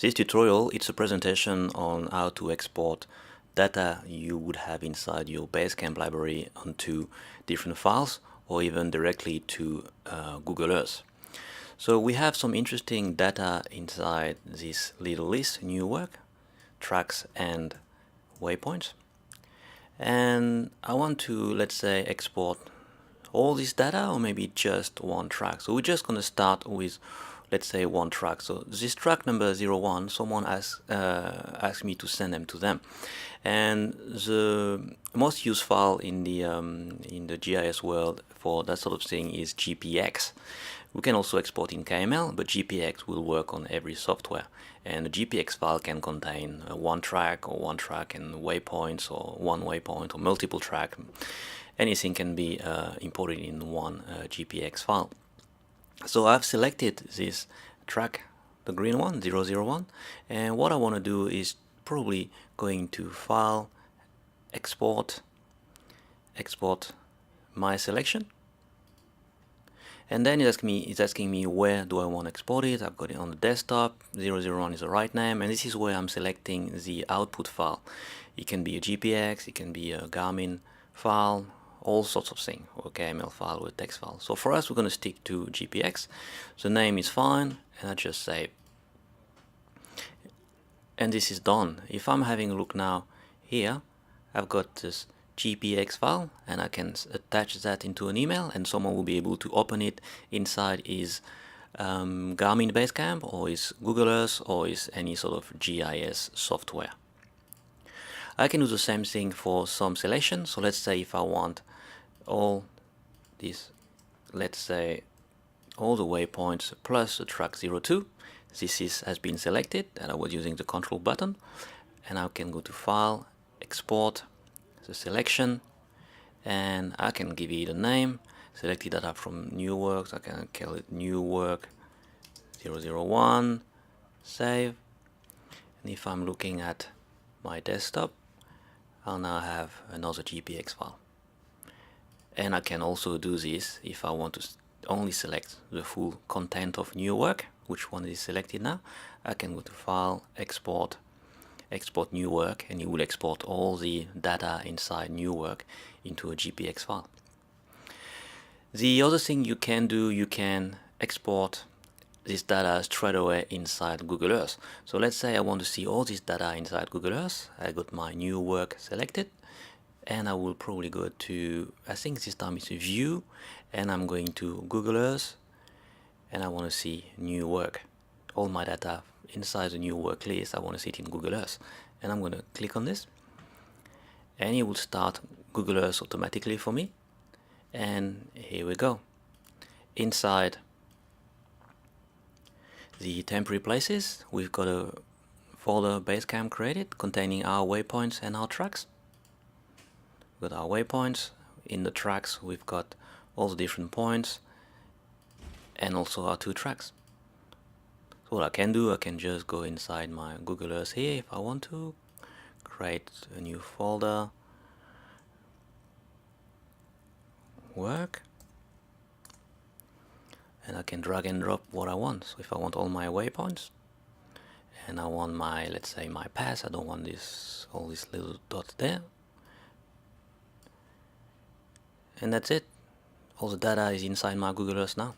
This tutorial is a presentation on how to export data you would have inside your BaseCamp library onto different files or even directly to Google Earth. So we have some interesting data inside this little list: new work, tracks and waypoints. And I want to, let's say, export all this data or maybe just one track. So we're just going to start with, let's say, one track. So this track number 01, someone asked me to send them to them. And the most used file in the GIS world for that sort of thing is GPX. We can also export in KML, but GPX will work on every software. And the GPX file can contain one track and waypoints, or one waypoint or multiple track. Anything can be imported in one GPX file. So I've selected this track, the green one, 001, and what I want to do is probably going to File, Export my selection, and then it's asking me where do I want to export it. I've got it on the desktop. 001 is the right name, and this is where I'm selecting the output file. It can be a GPX, it can be a Garmin file, all sorts of things, or KML file or text file. So for us, we're going to stick to GPX. The name is fine, and I just save. And this is done. If I'm having a look now here, I've got this GPX file, and I can attach that into an email, and someone will be able to open it inside his Garmin BaseCamp or his Google Earth or his any sort of GIS software. I can do the same thing for some selection. So let's say if I want all these, let's say all the waypoints plus the track 02, this has been selected, and I was using the control button, and I can go to File, Export the selection, and I can give it a name. Selected data from new works, I can call it new work 001, save. And if I'm looking at my desktop, I'll now have another GPX file. And I can also do this if I want to only select the full content of new work. Which one is selected now? I can go to File, Export new work, and it will export all the data inside new work into a GPX file. The other thing you can do, you can export this data straight away inside Google Earth. So let's say I want to see all this data inside Google Earth. I got my new work selected, and I will probably go to, I think this time it's a View, and I'm going to Google Earth, and I want to see new work. All my data inside the new work list, I want to see it in Google Earth, and I'm going to click on this, and it will start Google Earth automatically for me. And here we go. Inside the temporary places, we've got a folder BaseCamp created containing our waypoints and our tracks. We've got our waypoints. In the tracks, we've got all the different points and also our two tracks. So what I can do, I can just go inside my Google Earth here if I want to, create a new folder, work, and I can drag and drop what I want. So if I want all my waypoints, and I want my, let's say, my path, I don't want this, all these little dots there, and that's it. All the data is inside my Google Earth now.